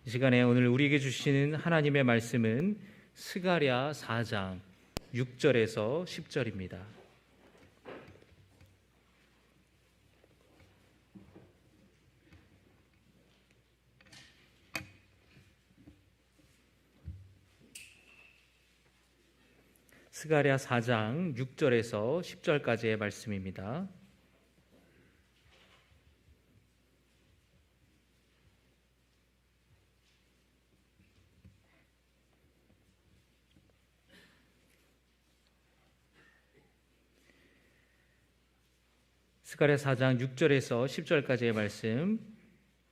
이 시간에 오늘 우리에게 주시는 하나님의 말씀은 스가랴 4장 6절에서 10절입니다. 스가랴 4장 6절에서 10절까지의 말씀입니다. 스가랴 4장 6절에서 10절까지의 말씀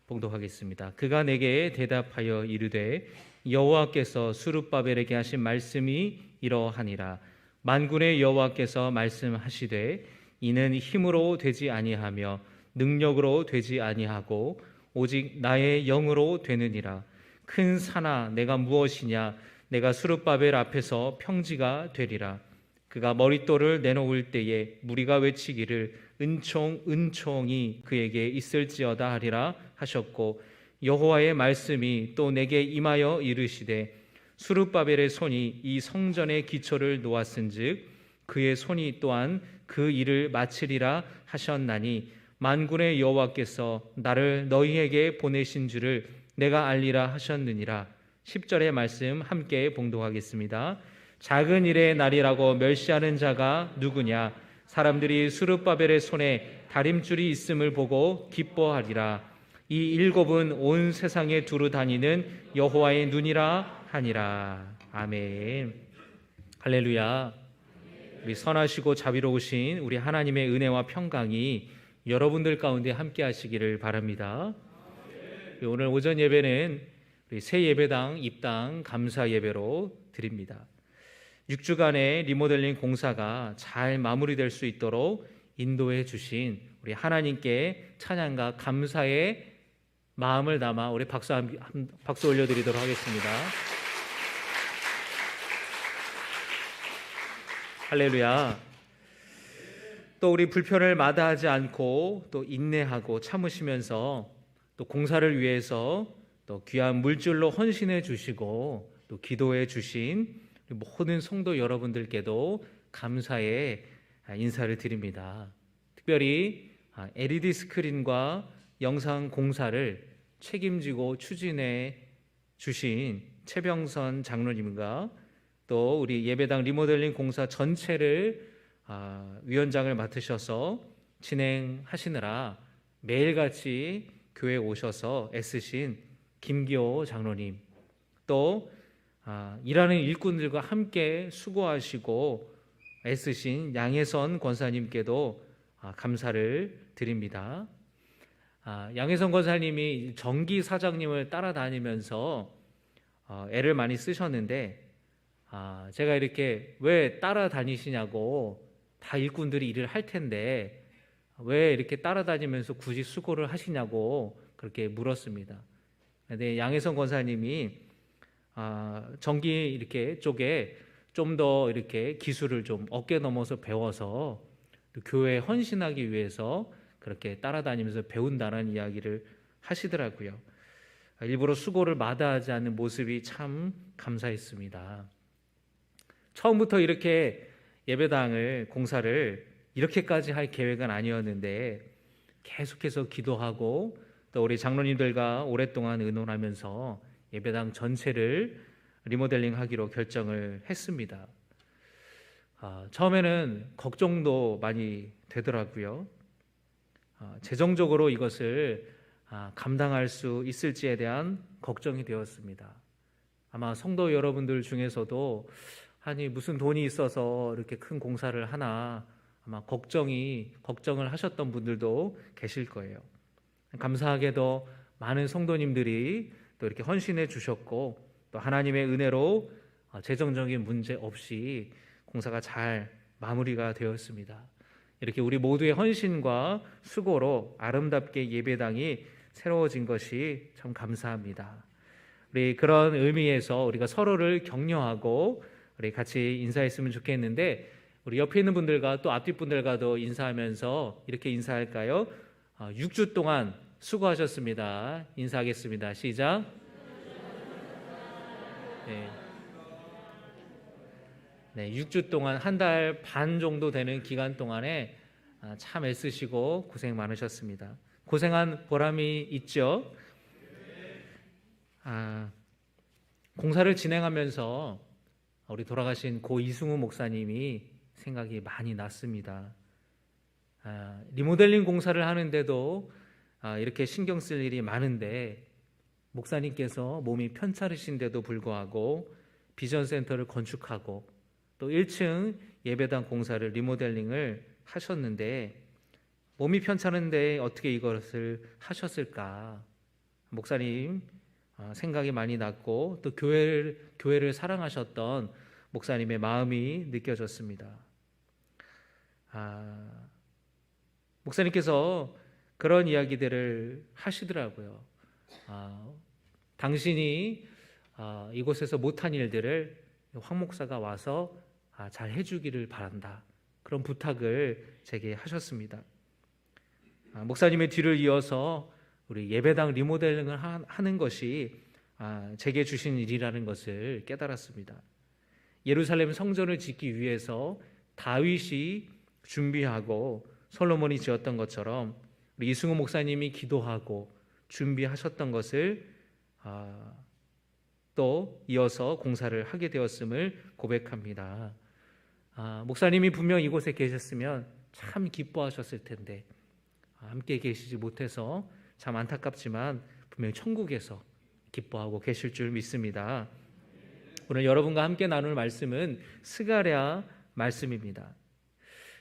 봉독하겠습니다. 그가 내게 대답하여 이르되 여호와께서 스룹바벨에게 하신 말씀이 이러하니라. 만군의 여호와께서 말씀하시되 이는 힘으로 되지 아니하며 능력으로 되지 아니하고 오직 나의 영으로 되느니라. 큰 산아 내가 무엇이냐? 내가 스룹바벨 앞에서 평지가 되리라. 그가 머릿돌을 내놓을 때에 무리가 외치기를 은총이 그에게 있을지어다 하리라 하셨고, 여호와의 말씀이 또 내게 임하여 이르시되 스룹바벨의 손이 이 성전의 기초를 놓았은즉 그의 손이 또한 그 일을 마치리라 하셨나니, 만군의 여호와께서 나를 너희에게 보내신 줄을 내가 알리라 하셨느니라. 10절의 말씀 함께 봉독하겠습니다. 작은 일의 날이라고 멸시하는 자가 누구냐? 사람들이 스룹바벨의 손에 다림줄이 있음을 보고 기뻐하리라. 이 일곱은 온 세상에 두루 다니는 여호와의 눈이라 하니라. 아멘. 할렐루야. 우리 선하시고 자비로우신 우리 하나님의 은혜와 평강이 여러분들 가운데 함께 하시기를 바랍니다. 오늘 오전 예배는 우리 새 예배당 입당 감사 예배로 드립니다. 6주간의 리모델링 공사가 잘 마무리될 수 있도록 인도해 주신 우리 하나님께 찬양과 감사의 마음을 담아 우리 박수 올려드리도록 하겠습니다. 할렐루야. 또 우리 불편을 마다하지 않고 또 인내하고 참으시면서 또 공사를 위해서 또 귀한 물질로 헌신해 주시고 또 기도해 주신 모든 성도 여러분들께도 감사의 인사를 드립니다. 특별히 LED 스크린과 영상 공사를 책임지고 추진해 주신 최병선 장로님과 또 우리 예배당 리모델링 공사 전체를 위원장을 맡으셔서 진행하시느라 매일같이 교회에 오셔서 애쓰신 김기호 장로님, 또 일하는 일꾼들과 함께 수고하시고 애쓰신 양혜선 권사님께도 감사를 드립니다. 양혜선 권사님이 정기 사장님을 따라다니면서 애를 많이 쓰셨는데, 제가 이렇게 왜 따라다니시냐고, 다 일꾼들이 일을 할 텐데 왜 이렇게 따라다니면서 굳이 수고를 하시냐고 그렇게 물었습니다. 근데 양혜선 권사님이 전기 이렇게 쪽에 좀 더 이렇게 기술을 좀 어깨 넘어서 배워서 교회에 헌신하기 위해서 그렇게 따라다니면서 배운다는 이야기를 하시더라고요. 일부러 수고를 마다하지 않는 모습이 참 감사했습니다. 처음부터 이렇게 예배당을 공사를 이렇게까지 할 계획은 아니었는데 계속해서 기도하고 또 우리 장로님들과 오랫동안 의논하면서 예배당 전체를 리모델링하기로 결정을 했습니다. 처음에는 걱정도 많이 되더라고요. 재정적으로 이것을 감당할 수 있을지에 대한 걱정이 되었습니다. 아마 성도 여러분들 중에서도 아니 무슨 돈이 있어서 이렇게 큰 공사를 하나, 아마 걱정을 하셨던 분들도 계실 거예요. 감사하게도 많은 성도님들이 또 이렇게 헌신해 주셨고 또 하나님의 은혜로 재정적인 문제 없이 공사가 잘 마무리가 되었습니다. 이렇게 우리 모두의 헌신과 수고로 아름답게 예배당이 새로워진 것이 참 감사합니다. 우리 그런 의미에서 우리가 서로를 격려하고 우리 같이 인사했으면 좋겠는데, 우리 옆에 있는 분들과 또 앞뒤 분들과도 인사하면서 이렇게 인사할까요? 6주 동안 수고하셨습니다. 인사하겠습니다. 시작. 네. 네, 6주 동안 한 달 반 정도 되는 기간 동안에 참 애쓰시고 고생 많으셨습니다. 고생한 보람이 있죠. 공사를 진행하면서 우리 돌아가신 고 이승우 목사님이 생각이 많이 났습니다. 리모델링 공사를 하는데도 이렇게 신경 쓸 일이 많은데 목사님께서 몸이 편찮으신데도 불구하고 비전센터를 건축하고 또 1층 예배당 공사를 리모델링을 하셨는데 몸이 편찮은데 어떻게 이것을 하셨을까? 목사님 생각이 많이 났고 또 교회를 사랑하셨던 목사님의 마음이 느껴졌습니다. 목사님께서 그런 이야기들을 하시더라고요. 당신이 이곳에서 못한 일들을 황 목사가 와서 잘 해주기를 바란다. 그런 부탁을 제게 하셨습니다. 목사님의 뒤를 이어서 우리 예배당 리모델링을 하는 것이 제게 주신 일이라는 것을 깨달았습니다. 예루살렘 성전을 짓기 위해서 다윗이 준비하고 솔로몬이 지었던 것처럼 우리 이승우 목사님이 기도하고 준비하셨던 것을 또 이어서 공사를 하게 되었음을 고백합니다. 목사님이 분명 이곳에 계셨으면 참 기뻐하셨을 텐데 함께 계시지 못해서 참 안타깝지만 분명히 천국에서 기뻐하고 계실 줄 믿습니다. 오늘 여러분과 함께 나눌 말씀은 스가랴 말씀입니다.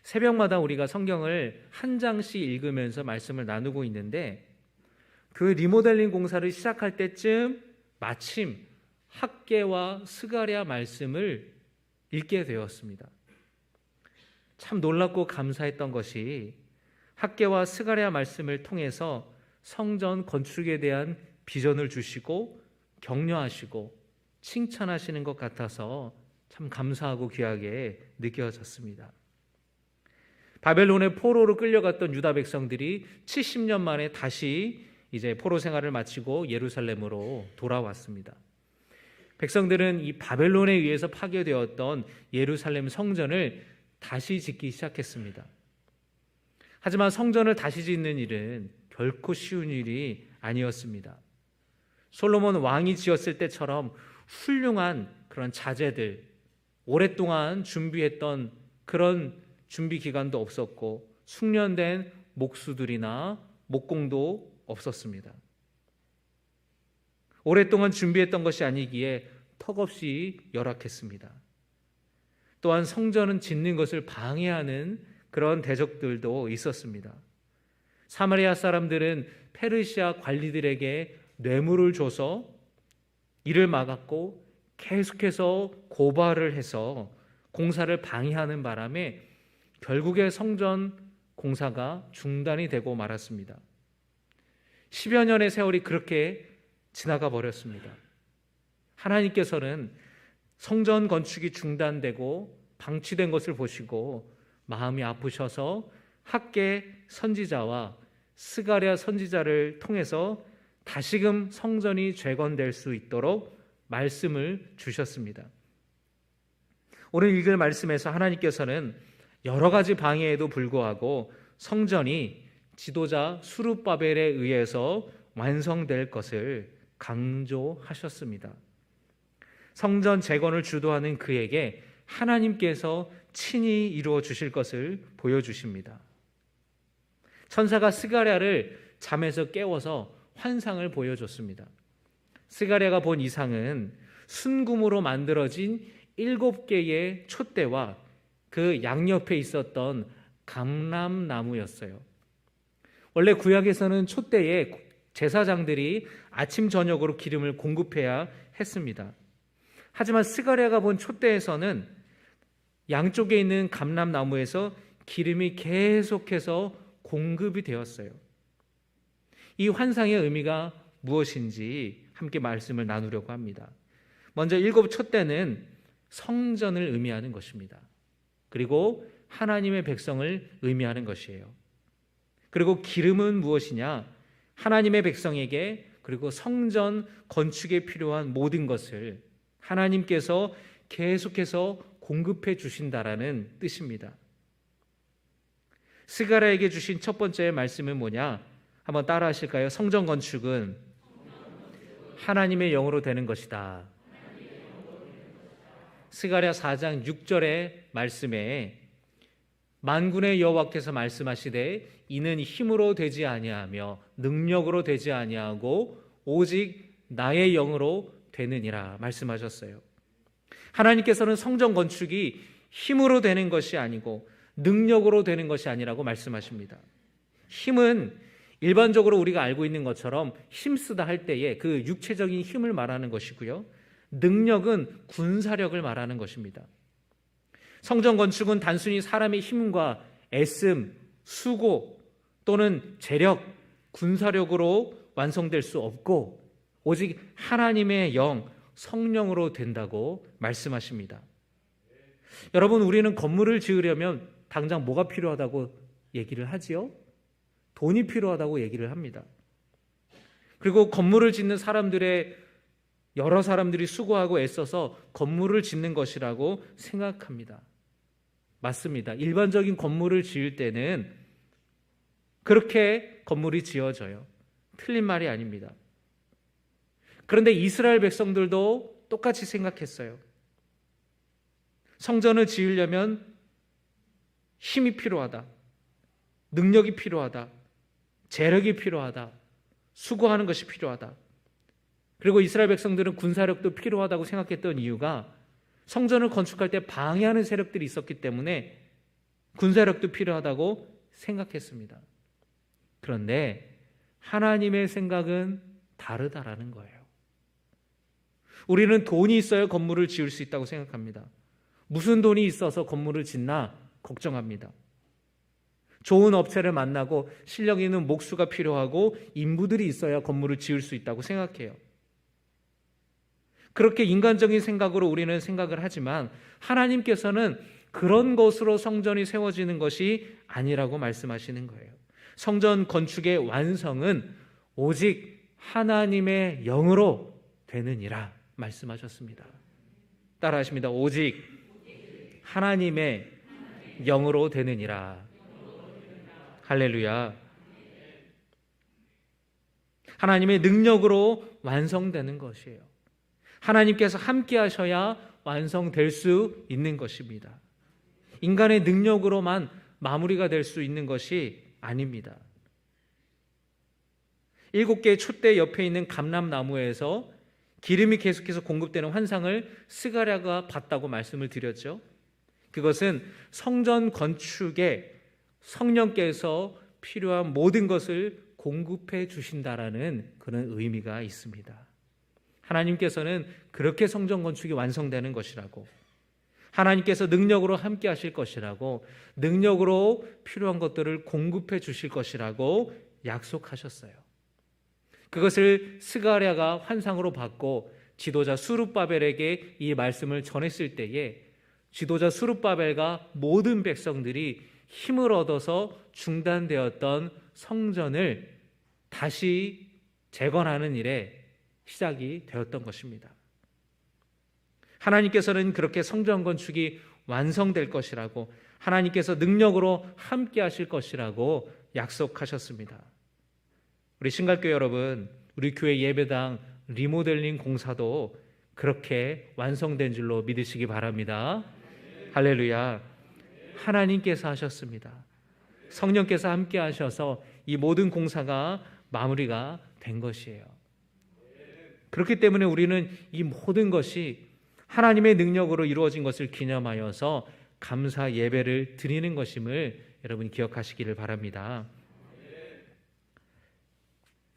새벽마다 우리가 성경을 한 장씩 읽으면서 말씀을 나누고 있는데 그 리모델링 공사를 시작할 때쯤 마침 학개와 스가랴 말씀을 읽게 되었습니다. 참 놀랍고 감사했던 것이 학개와 스가랴 말씀을 통해서 성전 건축에 대한 비전을 주시고 격려하시고 칭찬하시는 것 같아서 참 감사하고 귀하게 느껴졌습니다. 바벨론의 포로로 끌려갔던 유다 백성들이 70년 만에 다시 이제 포로 생활을 마치고 예루살렘으로 돌아왔습니다. 백성들은 이 바벨론에 의해서 파괴되었던 예루살렘 성전을 다시 짓기 시작했습니다. 하지만 성전을 다시 짓는 일은 결코 쉬운 일이 아니었습니다. 솔로몬 왕이 지었을 때처럼 훌륭한 그런 자재들, 오랫동안 준비했던 그런 준비 기간도 없었고 숙련된 목수들이나 목공도 없었습니다. 오랫동안 준비했던 것이 아니기에 턱없이 열악했습니다. 또한 성전은 짓는 것을 방해하는 그런 대적들도 있었습니다. 사마리아 사람들은 페르시아 관리들에게 뇌물을 줘서 이를 막았고 계속해서 고발을 해서 공사를 방해하는 바람에 결국에 성전 공사가 중단이 되고 말았습니다. 10여 년의 세월이 그렇게 지나가 버렸습니다. 하나님께서는 성전 건축이 중단되고 방치된 것을 보시고 마음이 아프셔서 학개 선지자와 스가랴 선지자를 통해서 다시금 성전이 재건될 수 있도록 말씀을 주셨습니다. 오늘 읽을 말씀에서 하나님께서는 여러 가지 방해에도 불구하고 성전이 지도자 수룹바벨에 의해서 완성될 것을 강조하셨습니다. 성전 재건을 주도하는 그에게 하나님께서 친히 이루어 주실 것을 보여주십니다. 천사가 스가랴를 잠에서 깨워서 환상을 보여줬습니다. 스가랴가 본 이상은 순금으로 만들어진 7개의 촛대와 그 양옆에 있었던 감람나무였어요. 원래 구약에서는 촛대에 제사장들이 아침 저녁으로 기름을 공급해야 했습니다. 하지만 스가랴가 본 촛대에서는 양쪽에 있는 감람나무에서 기름이 계속해서 공급이 되었어요. 이 환상의 의미가 무엇인지 함께 말씀을 나누려고 합니다. 먼저 7 촛대는 성전을 의미하는 것입니다. 그리고 하나님의 백성을 의미하는 것이에요. 그리고 기름은 무엇이냐? 하나님의 백성에게 그리고 성전 건축에 필요한 모든 것을 하나님께서 계속해서 공급해 주신다라는 뜻입니다. 스가랴에게 주신 첫 번째 말씀은 뭐냐? 한번 따라 하실까요? 성전 건축은 하나님의 영으로 되는 것이다. 스가랴 4장 6절의 말씀에 만군의 여호와께서 말씀하시되 이는 힘으로 되지 아니하며 능력으로 되지 아니하고 오직 나의 영으로 되느니라 말씀하셨어요. 하나님께서는 성전 건축이 힘으로 되는 것이 아니고 능력으로 되는 것이 아니라고 말씀하십니다. 힘은 일반적으로 우리가 알고 있는 것처럼 힘쓰다 할 때에 그 육체적인 힘을 말하는 것이고요. 능력은 군사력을 말하는 것입니다. 성전 건축은 단순히 사람의 힘과 애씀, 수고 또는 재력, 군사력으로 완성될 수 없고 오직 하나님의 영, 성령으로 된다고 말씀하십니다. 여러분, 우리는 건물을 지으려면 당장 뭐가 필요하다고 얘기를 하지요? 돈이 필요하다고 얘기를 합니다. 그리고 건물을 짓는 사람들의 여러 사람들이 수고하고 애써서 건물을 짓는 것이라고 생각합니다. 맞습니다. 일반적인 건물을 지을 때는 그렇게 건물이 지어져요. 틀린 말이 아닙니다. 그런데 이스라엘 백성들도 똑같이 생각했어요. 성전을 지으려면 힘이 필요하다. 능력이 필요하다. 재력이 필요하다. 수고하는 것이 필요하다. 그리고 이스라엘 백성들은 군사력도 필요하다고 생각했던 이유가 성전을 건축할 때 방해하는 세력들이 있었기 때문에 군사력도 필요하다고 생각했습니다. 그런데 하나님의 생각은 다르다라는 거예요. 우리는 돈이 있어야 건물을 지을 수 있다고 생각합니다. 무슨 돈이 있어서 건물을 짓나 걱정합니다. 좋은 업체를 만나고 실력 있는 목수가 필요하고 인부들이 있어야 건물을 지을 수 있다고 생각해요. 그렇게 인간적인 생각으로 우리는 생각을 하지만 하나님께서는 그런 것으로 성전이 세워지는 것이 아니라고 말씀하시는 거예요. 성전 건축의 완성은 오직 하나님의 영으로 되느니라 말씀하셨습니다. 따라하십니다. 오직 하나님의 영으로 되느니라. 할렐루야. 하나님의 능력으로 완성되는 것이에요. 하나님께서 함께 하셔야 완성될 수 있는 것입니다. 인간의 능력으로만 마무리가 될 수 있는 것이 아닙니다. 7개의 촛대 옆에 있는 감람나무에서 기름이 계속해서 공급되는 환상을 스가랴가 봤다고 말씀을 드렸죠. 그것은 성전 건축에 성령께서 필요한 모든 것을 공급해 주신다라는 그런 의미가 있습니다. 하나님께서는 그렇게 성전 건축이 완성되는 것이라고, 하나님께서 능력으로 함께 하실 것이라고, 능력으로 필요한 것들을 공급해 주실 것이라고 약속하셨어요. 그것을 스가랴가 환상으로 받고 지도자 수룹바벨에게 이 말씀을 전했을 때에 지도자 수룹바벨과 모든 백성들이 힘을 얻어서 중단되었던 성전을 다시 재건하는 일에 시작이 되었던 것입니다. 하나님께서는 그렇게 성전 건축이 완성될 것이라고, 하나님께서 능력으로 함께 하실 것이라고 약속하셨습니다. 우리 신갈교회 여러분, 우리 교회 예배당 리모델링 공사도 그렇게 완성된 줄로 믿으시기 바랍니다. 할렐루야. 하나님께서 하셨습니다. 성령께서 함께 하셔서 이 모든 공사가 마무리가 된 것이에요. 그렇기 때문에 우리는 이 모든 것이 하나님의 능력으로 이루어진 것을 기념하여서 감사 예배를 드리는 것임을 여러분 기억하시기를 바랍니다.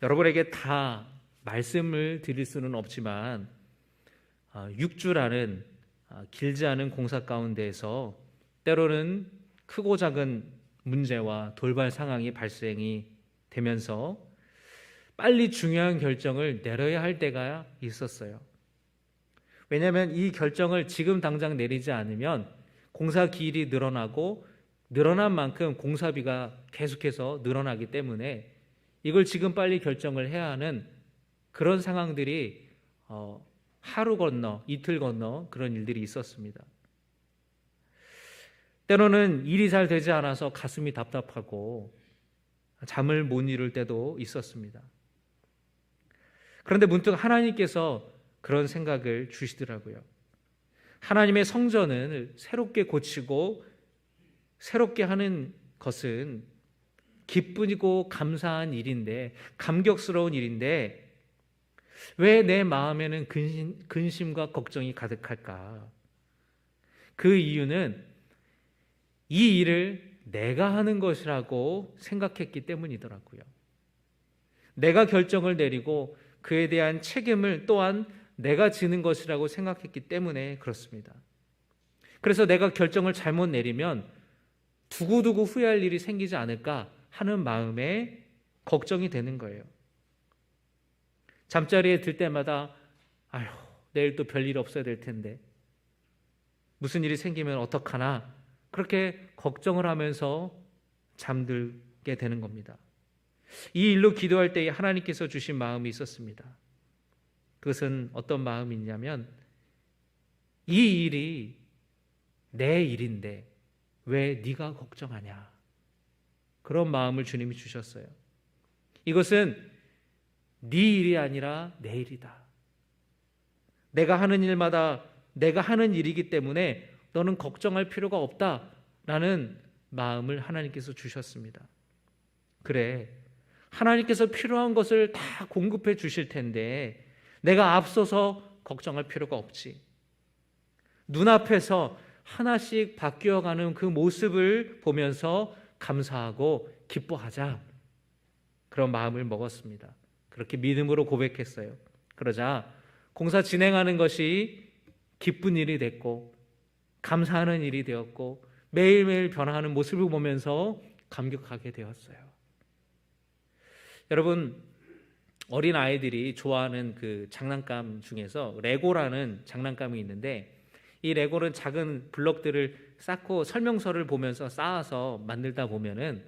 여러분에게 다 말씀을 드릴 수는 없지만 6주라는 길지 않은 공사 가운데에서 때로는 크고 작은 문제와 돌발 상황이 발생이 되면서 빨리 중요한 결정을 내려야 할 때가 있었어요. 왜냐하면 이 결정을 지금 당장 내리지 않으면 공사 기일이 늘어나고 늘어난 만큼 공사비가 계속해서 늘어나기 때문에 이걸 지금 빨리 결정을 해야 하는 그런 상황들이 하루 건너, 이틀 건너 그런 일들이 있었습니다. 때로는 일이 잘 되지 않아서 가슴이 답답하고 잠을 못 이룰 때도 있었습니다. 그런데 문득 하나님께서 그런 생각을 주시더라고요. 하나님의 성전을 새롭게 고치고 새롭게 하는 것은 기쁘고 감사한 일인데, 감격스러운 일인데 왜 내 마음에는 근심과 걱정이 가득할까? 그 이유는 이 일을 내가 하는 것이라고 생각했기 때문이더라고요. 내가 결정을 내리고 그에 대한 책임을 또한 내가 지는 것이라고 생각했기 때문에 그렇습니다. 그래서 내가 결정을 잘못 내리면 두고두고 후회할 일이 생기지 않을까 하는 마음에 걱정이 되는 거예요. 잠자리에 들 때마다 아휴, 내일 또 별일 없어야 될 텐데 무슨 일이 생기면 어떡하나, 그렇게 걱정을 하면서 잠들게 되는 겁니다. 이 일로 기도할 때에 하나님께서 주신 마음이 있었습니다. 그것은 어떤 마음이냐면, 이 일이 내 일인데 왜 네가 걱정하냐, 그런 마음을 주님이 주셨어요. 이것은 네 일이 아니라 내 일이다. 내가 하는 일마다 내가 하는 일이기 때문에 너는 걱정할 필요가 없다라는 마음을 하나님께서 주셨습니다. 그래, 하나님께서 필요한 것을 다 공급해 주실 텐데 내가 앞서서 걱정할 필요가 없지. 눈앞에서 하나씩 바뀌어가는 그 모습을 보면서 감사하고 기뻐하자, 그런 마음을 먹었습니다. 그렇게 믿음으로 고백했어요. 그러자 공사 진행하는 것이 기쁜 일이 됐고 감사하는 일이 되었고 매일매일 변화하는 모습을 보면서 감격하게 되었어요. 여러분, 어린 아이들이 좋아하는 그 장난감 중에서 레고라는 장난감이 있는데, 이 레고는 작은 블럭들을 쌓고 설명서를 보면서 쌓아서 만들다 보면은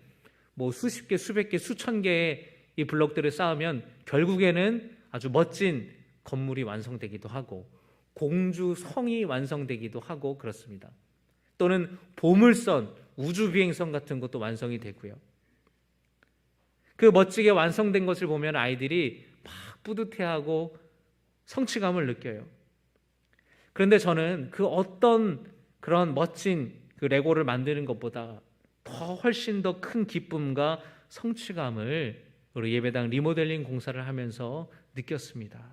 뭐 수십 개, 수백 개, 수천 개의 이 블럭들을 쌓으면 결국에는 아주 멋진 건물이 완성되기도 하고 공주 성이 완성되기도 하고 그렇습니다. 또는 보물선, 우주비행선 같은 것도 완성이 되고요. 그 멋지게 완성된 것을 보면 아이들이 막 뿌듯해하고 성취감을 느껴요. 그런데 저는 그 어떤 그런 멋진 그 레고를 만드는 것보다 훨씬 더 큰 기쁨과 성취감을 우리 예배당 리모델링 공사를 하면서 느꼈습니다.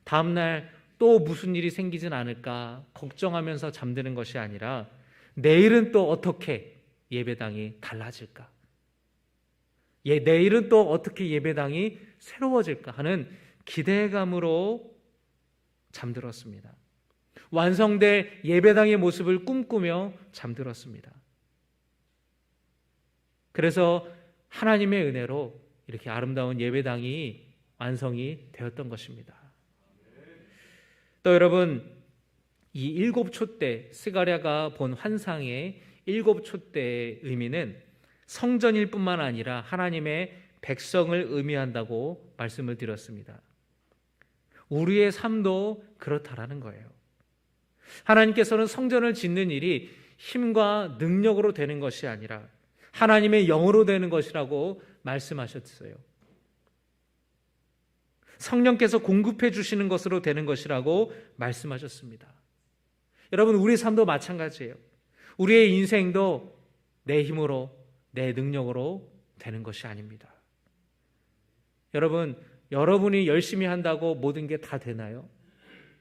다음날 또 무슨 일이 생기진 않을까 걱정하면서 잠드는 것이 아니라 내일은 또 어떻게 예배당이 달라질까, 내일은 또 어떻게 예배당이 새로워질까 하는 기대감으로 잠들었습니다. 완성될 예배당의 모습을 꿈꾸며 잠들었습니다. 그래서 하나님의 은혜로 이렇게 아름다운 예배당이 완성이 되었던 것입니다. 또 여러분, 이 일곱 촛대, 스가랴가 본 환상의 일곱 촛대의 의미는 성전일 뿐만 아니라 하나님의 백성을 의미한다고 말씀을 드렸습니다. 우리의 삶도 그렇다라는 거예요. 하나님께서는 성전을 짓는 일이 힘과 능력으로 되는 것이 아니라 하나님의 영으로 되는 것이라고 말씀하셨어요. 성령께서 공급해 주시는 것으로 되는 것이라고 말씀하셨습니다. 여러분, 우리 삶도 마찬가지예요. 우리의 인생도 내 힘으로, 내 능력으로 되는 것이 아닙니다. 여러분, 여러분이 열심히 한다고 모든 게 다 되나요?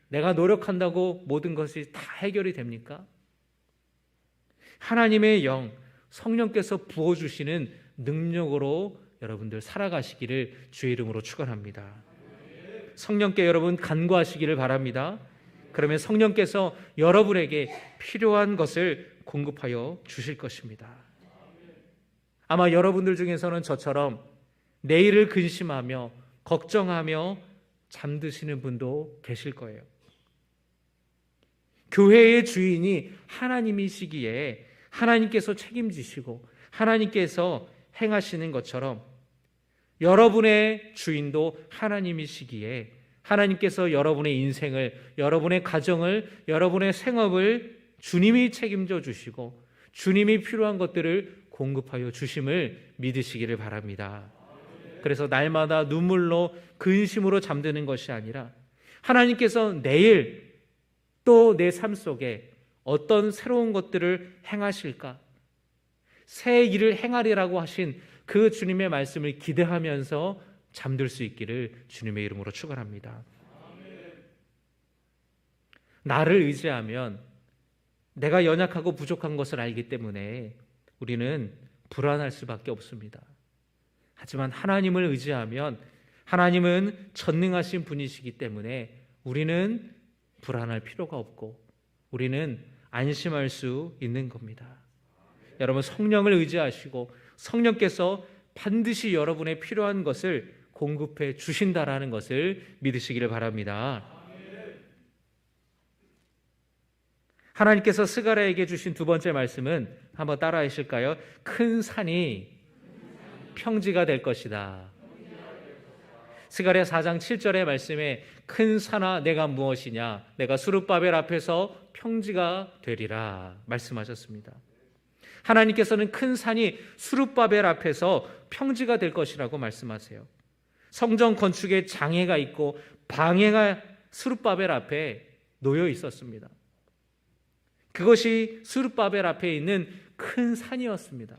내가 노력한다고 모든 것이 다 해결이 됩니까? 하나님의 영, 성령께서 부어주시는 능력으로 여러분들 살아가시기를 주의 이름으로 축원합니다. 성령께 여러분 간구하시기를 바랍니다. 그러면 성령께서 여러분에게 필요한 것을 공급하여 주실 것입니다. 아마 여러분들 중에서는 저처럼 내일을 근심하며 걱정하며 잠드시는 분도 계실 거예요. 교회의 주인이 하나님이시기에 하나님께서 책임지시고 하나님께서 행하시는 것처럼 여러분의 주인도 하나님이시기에 하나님께서 여러분의 인생을, 여러분의 가정을, 여러분의 생업을 주님이 책임져 주시고 주님이 필요한 것들을 공급하여 주심을 믿으시기를 바랍니다. 그래서 날마다 눈물로 근심으로 잠드는 것이 아니라 하나님께서 내일 또 내 삶 속에 어떤 새로운 것들을 행하실까? 새 일을 행하리라고 하신 그 주님의 말씀을 기대하면서 잠들 수 있기를 주님의 이름으로 축원합니다. 나를 의지하면 내가 연약하고 부족한 것을 알기 때문에 우리는 불안할 수밖에 없습니다. 하지만 하나님을 의지하면 하나님은 전능하신 분이시기 때문에 우리는 불안할 필요가 없고 우리는 안심할 수 있는 겁니다. 여러분, 성령을 의지하시고 성령께서 반드시 여러분의 필요한 것을 공급해 주신다라는 것을 믿으시기를 바랍니다. 하나님께서 스가랴에게 주신 두 번째 말씀은 한번 따라 하실까요? 큰 산이 평지가 될 것이다. 스가랴 4장 7절의 말씀에 큰 산아 내가 무엇이냐, 내가 수룹바벨 앞에서 평지가 되리라 말씀하셨습니다. 하나님께서는 큰 산이 수룹바벨 앞에서 평지가 될 것이라고 말씀하세요. 성전 건축에 장애가 있고 방해가 수룹바벨 앞에 놓여 있었습니다. 그것이 수룹바벨 앞에 있는 큰 산이었습니다.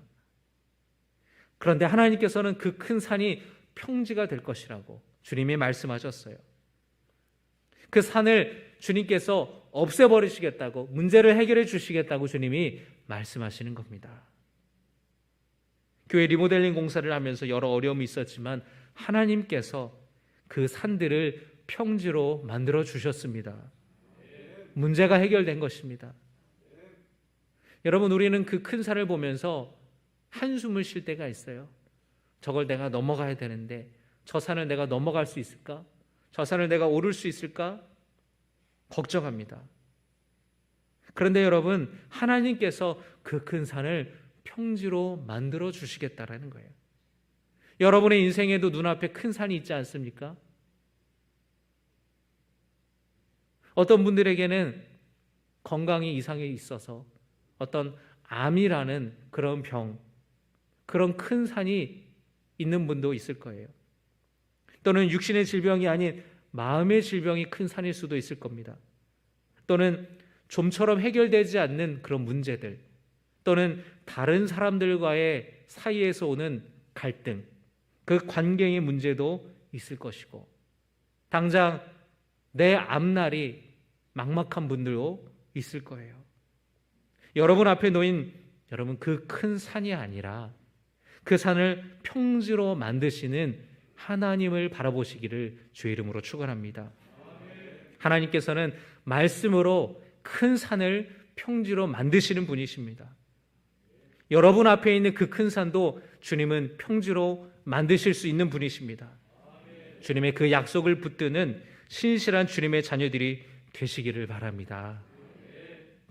그런데 하나님께서는 그 큰 산이 평지가 될 것이라고 주님이 말씀하셨어요. 그 산을 주님께서 없애버리시겠다고, 문제를 해결해 주시겠다고 주님이 말씀하시는 겁니다. 교회 리모델링 공사를 하면서 여러 어려움이 있었지만 하나님께서 그 산들을 평지로 만들어 주셨습니다. 문제가 해결된 것입니다. 여러분, 우리는 그 큰 산을 보면서 한숨을 쉴 때가 있어요. 저걸 내가 넘어가야 되는데 저 산을 내가 넘어갈 수 있을까? 저 산을 내가 오를 수 있을까? 걱정합니다. 그런데 여러분, 하나님께서 그 큰 산을 평지로 만들어 주시겠다라는 거예요. 여러분의 인생에도 눈앞에 큰 산이 있지 않습니까? 어떤 분들에게는 건강이 이상이 있어서 어떤 암이라는 그런 병, 그런 큰 산이 있는 분도 있을 거예요. 또는 육신의 질병이 아닌 마음의 질병이 큰 산일 수도 있을 겁니다. 또는 좀처럼 해결되지 않는 그런 문제들, 또는 다른 사람들과의 사이에서 오는 갈등, 그 관계의 문제도 있을 것이고, 당장 내 앞날이 막막한 분들도 있을 거예요. 여러분 앞에 놓인 여러분 그 큰 산이 아니라 그 산을 평지로 만드시는 하나님을 바라보시기를 주의 이름으로 축원합니다. 하나님께서는 말씀으로 큰 산을 평지로 만드시는 분이십니다. 여러분 앞에 있는 그 큰 산도 주님은 평지로 만드실 수 있는 분이십니다. 주님의 그 약속을 붙드는 신실한 주님의 자녀들이 되시기를 바랍니다.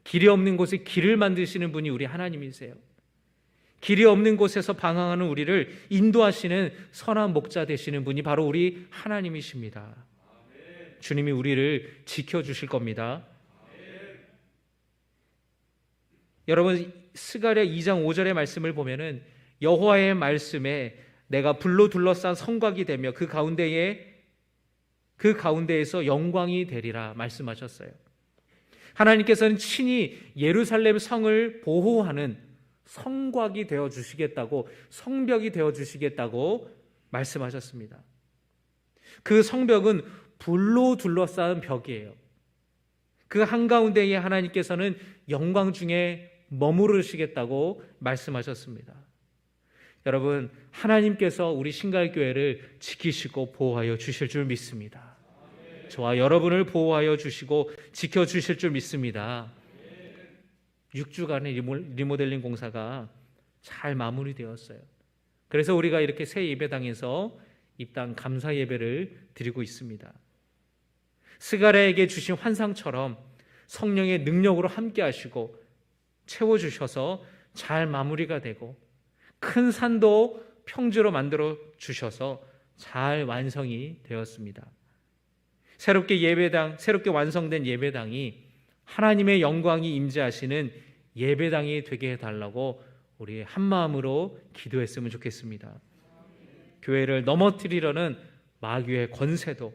길이 없는 곳에 길을 만드시는 분이 우리 하나님이세요. 길이 없는 곳에서 방황하는 우리를 인도하시는 선한 목자 되시는 분이 바로 우리 하나님이십니다. 주님이 우리를 지켜주실 겁니다. 여러분, 스가랴 2장 5절의 말씀을 보면은 여호와의 말씀에 내가 불로 둘러싼 성곽이 되며 그 가운데에서 영광이 되리라 말씀하셨어요. 하나님께서는 친히 예루살렘 성을 보호하는 성곽이 되어 주시겠다고, 성벽이 되어 주시겠다고 말씀하셨습니다. 그 성벽은 불로 둘러싼 벽이에요. 그 한가운데에 하나님께서는 영광 중에 머무르시겠다고 말씀하셨습니다. 여러분, 하나님께서 우리 신갈교회를 지키시고 보호하여 주실 줄 믿습니다. 저와 여러분을 보호하여 주시고 지켜주실 줄 믿습니다. 6주간의 리모델링 공사가 잘 마무리되었어요. 그래서 우리가 이렇게 새 예배당에서 입당 감사 예배를 드리고 있습니다. 스가랴에게 주신 환상처럼 성령의 능력으로 함께 하시고 채워주셔서 잘 마무리가 되고 큰 산도 평지로 만들어 주셔서 잘 완성이 되었습니다. 새롭게 완성된 예배당이 하나님의 영광이 임재하시는 예배당이 되게 해달라고 우리 한마음으로 기도했으면 좋겠습니다. 교회를 넘어뜨리려는 마귀의 권세도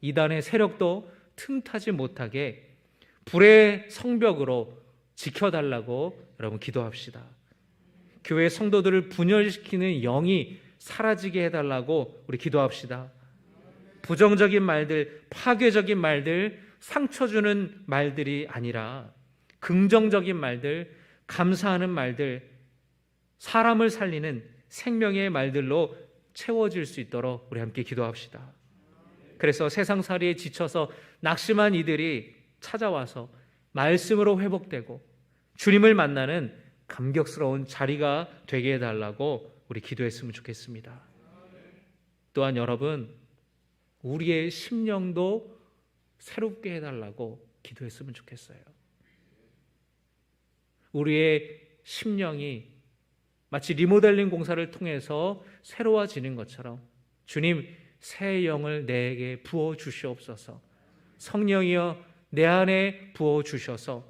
이단의 세력도 틈타지 못하게 불의 성벽으로 지켜달라고 여러분 기도합시다. 교회 성도들을 분열시키는 영이 사라지게 해달라고 우리 기도합시다. 부정적인 말들, 파괴적인 말들, 상처 주는 말들이 아니라 긍정적인 말들, 감사하는 말들, 사람을 살리는 생명의 말들로 채워질 수 있도록 우리 함께 기도합시다. 그래서 세상살이에 지쳐서 낙심한 이들이 찾아와서 말씀으로 회복되고 주님을 만나는 감격스러운 자리가 되게 해달라고 우리 기도했으면 좋겠습니다. 또한 여러분, 우리의 심령도 새롭게 해달라고 기도했으면 좋겠어요. 우리의 심령이 마치 리모델링 공사를 통해서 새로워지는 것처럼 주님, 새 영을 내게 부어 주시옵소서. 성령이여 내 안에 부어 주셔서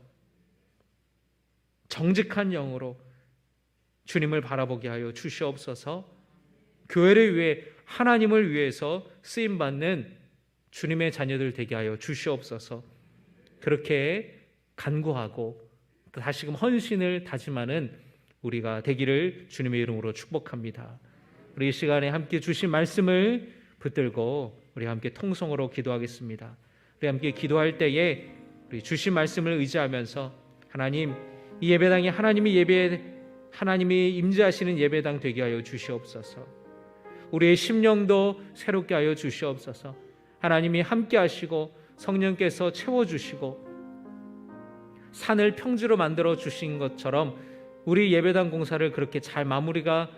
정직한 영으로 주님을 바라보게 하여 주시옵소서. 교회를 위해, 하나님을 위해서 쓰임받는 주님의 자녀들 되게 하여 주시옵소서. 그렇게 간구하고 또 다시금 헌신을 다짐하는 우리가 되기를 주님의 이름으로 축복합니다. 우리 이 시간에 함께 주신 말씀을 붙들고 우리 함께 통성으로 기도하겠습니다. 우리 함께 기도할 때에 우리 주신 말씀을 의지하면서 하나님, 이 예배당이 하나님이 임재하시는 예배당 되게 하여 주시옵소서. 우리의 심령도 새롭게 하여 주시옵소서. 하나님이 함께 하시고 성령께서 채워주시고 산을 평지로 만들어 주신 것처럼 우리 예배당 공사를 그렇게 잘 마무리가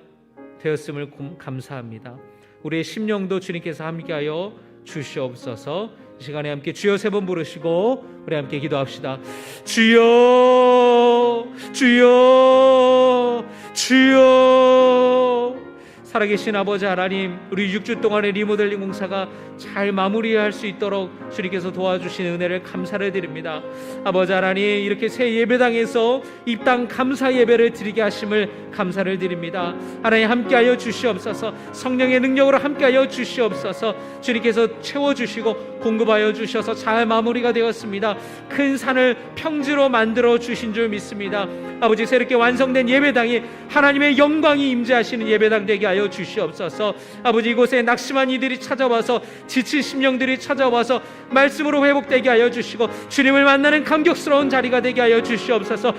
되었음을 감사합니다. 우리의 심령도 주님께서 함께하여 주시옵소서. 이 시간에 함께 주여 3번 부르시고 우리 함께 기도합시다. 주여, 주여, 주여. 살아계신 아버지 하나님, 우리 6주 동안의 리모델링 공사가 잘 마무리할 수 있도록 주님께서 도와주신 은혜를 감사를 드립니다. 아버지 하나님, 이렇게 새 예배당에서 입당 감사 예배를 드리게 하심을 감사를 드립니다. 하나님 함께하여 주시옵소서. 성령의 능력으로 함께하여 주시옵소서. 주님께서 채워주시고 공급하여 주셔서 잘 마무리가 되었습니다. 큰 산을 평지로 만들어 주신 줄 믿습니다. 아버지, 새롭게 완성된 예배당이 하나님의 영광이 임재하시는 예배당 되게 하여 주시옵소서. 아버지, 이곳에 낙심한 이들이 찾아와서, 지친 심령들이 찾아와서 말씀으로 회복되게 하여 주시고 주님을 만나는 감격스러운 자리가 되게 하여 주시옵소서.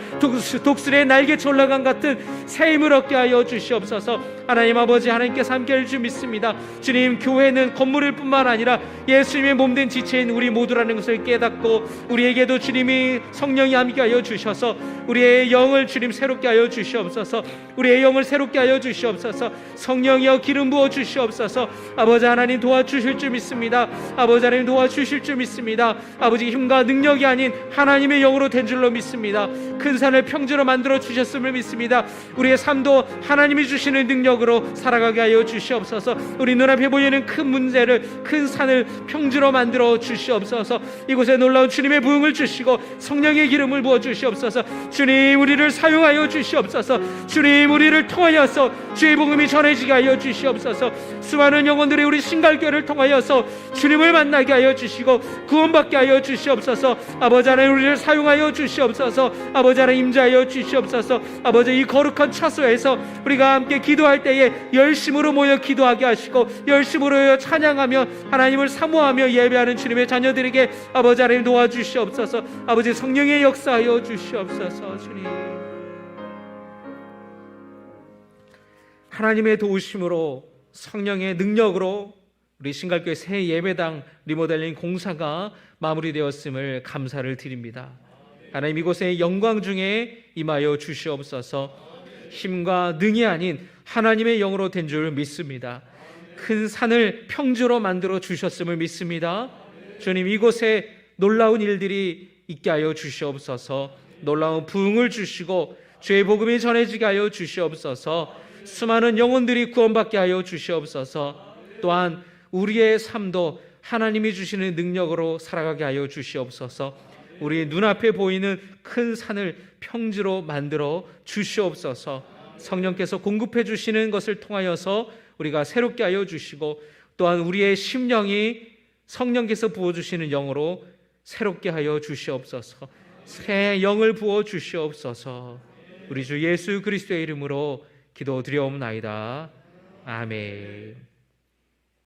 독수리의 날개 올라간 같은 새 힘을 얻게 하여 주시옵소서. 하나님 아버지, 하나님께서 함께 할 줄 믿습니다. 주님, 교회는 건물일 뿐만 아니라 예수님의 몸된 지체인 우리 모두라는 것을 깨닫고 우리에게도 주님이 성령이 함께 하여 주셔서 우리의 영을 주님 새롭게 하여 주시옵소서. 우리의 영을 새롭게 하여 주시옵소서. 성령이여 기름 부어 주시옵소서. 아버지 하나님 도와주실 줄 믿습니다. 아버지 하나님 도와주실 줄 믿습니다. 아버지, 힘과 능력이 아닌 하나님의 영으로 된 줄로 믿습니다. 큰 산을 평지로 만들어 주셨음을 믿습니다. 우리의 삶도 하나님이 주시는 능력으로 살아가게 하여 주시옵소서. 우리 눈앞에 보이는 큰 문제를, 큰 산을 평지로 만들어 주시옵소서. 이곳에 놀라운 주님의 부흥을 주시고 성령의 기름을 부어 주시옵소서. 주님, 우리를 사용하여 주시옵소서. 주님, 우리를 통하여서 주의 복음이 전해지게 하여 주시옵소서. 수많은 영혼들이 우리 신갈교회를 통하여서 주님을 만나게 하여 주시고 구원받게 하여 주시옵소서. 아버지 하나님, 우리를 사용하여 주시옵소서. 아버지 하나님, 임재하여 주시옵소서. 아버지, 이 거룩한 처소에서 우리가 함께 기도할 때에 열심으로 모여 기도하게 하시고 열심으로 찬양하며 하나님을 사모하며 예배하는 주님의 자녀들에게 아버지 하나님 도와주시옵소서. 아버지, 성령의 역사하여 주시옵소서. 주님, 하나님의 도우심으로 성령의 능력으로 우리 신갈교회 새 예배당 리모델링 공사가 마무리되었음을 감사를 드립니다. 하나님, 이곳에 영광 중에 임하여 주시옵소서. 힘과 능이 아닌 하나님의 영으로 된 줄 믿습니다. 큰 산을 평지로 만들어 주셨음을 믿습니다. 주님, 이곳에 놀라운 일들이 있게 하여 주시옵소서. 놀라운 부흥을 주시고 주의 복음이 전해지게 하여 주시옵소서. 수많은 영혼들이 구원받게 하여 주시옵소서. 또한 우리의 삶도 하나님이 주시는 능력으로 살아가게 하여 주시옵소서. 우리 눈앞에 보이는 큰 산을 평지로 만들어 주시옵소서. 성령께서 공급해 주시는 것을 통하여서 우리가 새롭게 하여 주시고, 또한 우리의 심령이 성령께서 부어주시는 영으로 새롭게 하여 주시옵소서. 새 영을 부어 주시옵소서. 우리 주 예수 그리스도의 이름으로 기도드려옵나이다. 아멘.